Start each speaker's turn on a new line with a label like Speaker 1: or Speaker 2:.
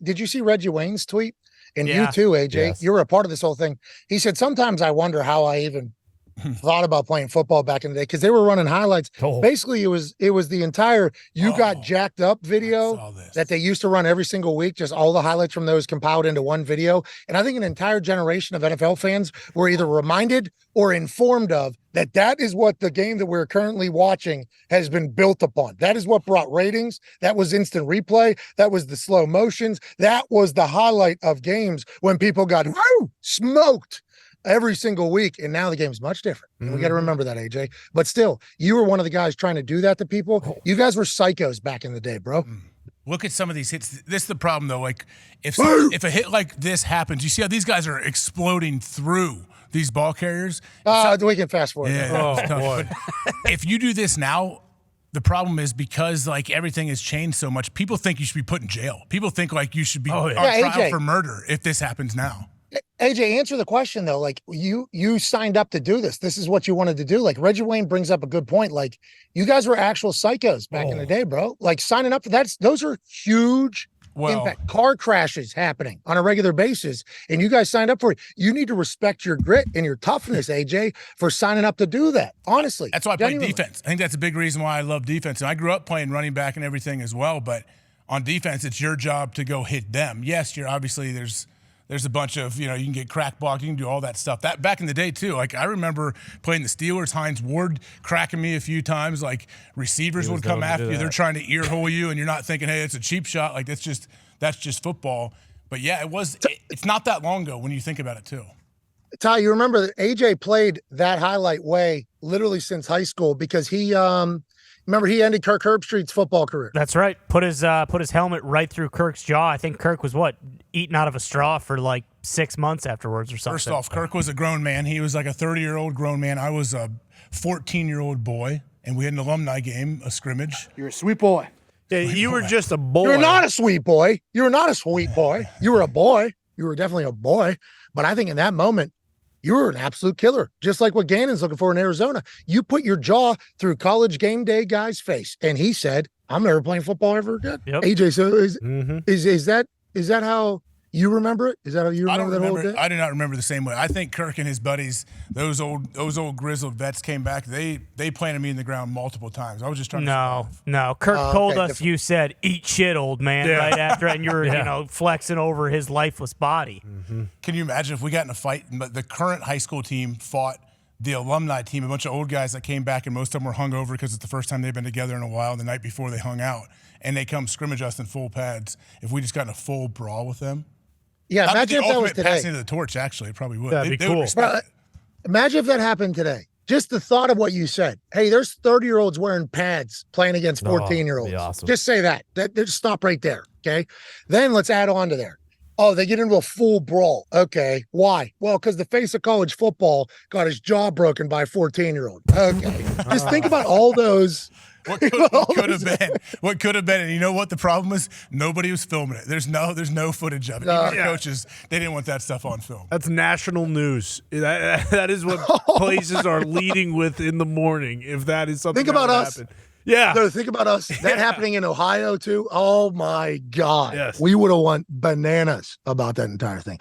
Speaker 1: did you see Reggie Wayne's tweet? And
Speaker 2: Yeah.
Speaker 1: you too, AJ,
Speaker 3: Yes.
Speaker 1: you were a part of this whole thing. He said, sometimes I wonder how I even thought about playing football back in the day, because they were running highlights.
Speaker 3: Oh.
Speaker 1: Basically, it was the entire "you got jacked up"
Speaker 4: I
Speaker 1: video
Speaker 4: saw this.
Speaker 1: that they used to run every single week. Just all the highlights from those compiled into one video. And I think an entire generation of NFL fans were either reminded or informed of that is what the game that we're currently watching has been built upon. That is what brought ratings. That was instant replay. That was the slow motions. That was the highlight of games when people got smoked every single week. And now the game's much different. And we got to remember that, AJ. But still, you were one of the guys trying to do that to people. You guys were psychos back in the day, bro.
Speaker 4: Look at some of these hits. This is the problem, though. Like, if a hit like this happens, you see how these guys are exploding through these ball carriers.
Speaker 1: We can fast forward.
Speaker 4: Yeah,
Speaker 3: Oh, boy.
Speaker 4: If you do this now, the problem is because like everything has changed so much, people think you should be put in jail. People think like you should be on trial
Speaker 1: AJ.
Speaker 4: for murder if this happens now.
Speaker 1: AJ, answer the question though. Like you signed up to do this. This is what you wanted to do. Like Reggie Wayne brings up a good point. Like you guys were actual psychos back in the day, bro. Like signing up for those are huge impact. Car crashes happening on a regular basis, and you guys signed up for it. You need to respect your grit and your toughness, AJ, for signing up to do that. Honestly,
Speaker 4: That's why I play
Speaker 1: genuinely.
Speaker 4: defense. I think that's a big reason why I love defense. And I grew up playing running back and everything as well. But on defense, it's your job to go hit them. Yes, you're obviously there's a bunch of, you can get crack blocked, you can do all that stuff. That back in the day too. Like I remember playing the Steelers, Hines Ward cracking me a few times. Like receivers would come after you. They're trying to ear hole you, and you're not thinking, hey, it's a cheap shot. Like that's just football. But yeah, it's not that long ago when you think about it too.
Speaker 1: Ty, you remember that AJ played that highlight way literally since high school because he ended Kirk Herbstreit's football career.
Speaker 2: That's right. Put his helmet right through Kirk's jaw. I think Kirk was eating out of a straw for like 6 months afterwards or something.
Speaker 4: First off, Kirk was a grown man. He was like a 30-year-old grown man. I was a 14-year-old boy, and we had an alumni game, a scrimmage.
Speaker 1: You're a sweet boy.
Speaker 3: Yeah, you were just a boy.
Speaker 1: You're not a sweet boy. You were not a sweet boy. You were a boy. You were definitely a boy. But I think in that moment, you were an absolute killer, just like what Gannon's looking for in Arizona. You put your jaw through college game day guy's face, and he said, "I'm never playing football ever again."
Speaker 2: Yep.
Speaker 1: AJ, so is that how you remember it? Is that how you remember that whole day?
Speaker 4: I do not remember the same way. I think Kirk and his buddies, those old grizzled vets, came back. They planted me in the ground multiple times. I was just trying to
Speaker 2: No. Kirk told us you said, "Eat shit, old man," right after it, and you were flexing over his lifeless body.
Speaker 4: Can you imagine if we got in a fight and the current high school team fought the alumni team, a bunch of old guys that came back, and most of them were hungover because it's the first time they've been together in a while, the night before they hung out, and they come scrimmage us in full pads. If we just got in a full brawl with them.
Speaker 1: Yeah,
Speaker 4: That'd
Speaker 1: imagine
Speaker 4: be
Speaker 1: if
Speaker 4: the
Speaker 1: that was
Speaker 4: ultimate
Speaker 1: today.
Speaker 4: passing of the torch, actually. It probably would.
Speaker 3: That'd be
Speaker 4: They would
Speaker 3: cool.
Speaker 4: respect it.
Speaker 1: Imagine if that happened today. Just the thought of what you said. Hey, there's 30-year-olds wearing pads playing against 14-year-olds.
Speaker 3: be awesome.
Speaker 1: Just say that. Just stop right there, okay? Then let's add on to there. Oh, they get into a full brawl. Okay, why? Well, because the face of college football got his jaw broken by a 14-year-old. Okay, just think about all those.
Speaker 4: What could have been? What could have been? And you know what the problem was? Nobody was filming it. There's no footage of it. Even our coaches, they didn't want that stuff on film.
Speaker 3: That's national news. That is what places are leading with in the morning. If that is something,
Speaker 1: Think about
Speaker 3: that would
Speaker 1: us.
Speaker 3: happen. Yeah.
Speaker 1: No, think about us. That happening in Ohio too. Oh my God.
Speaker 3: Yes.
Speaker 1: We would have won bananas about that entire thing.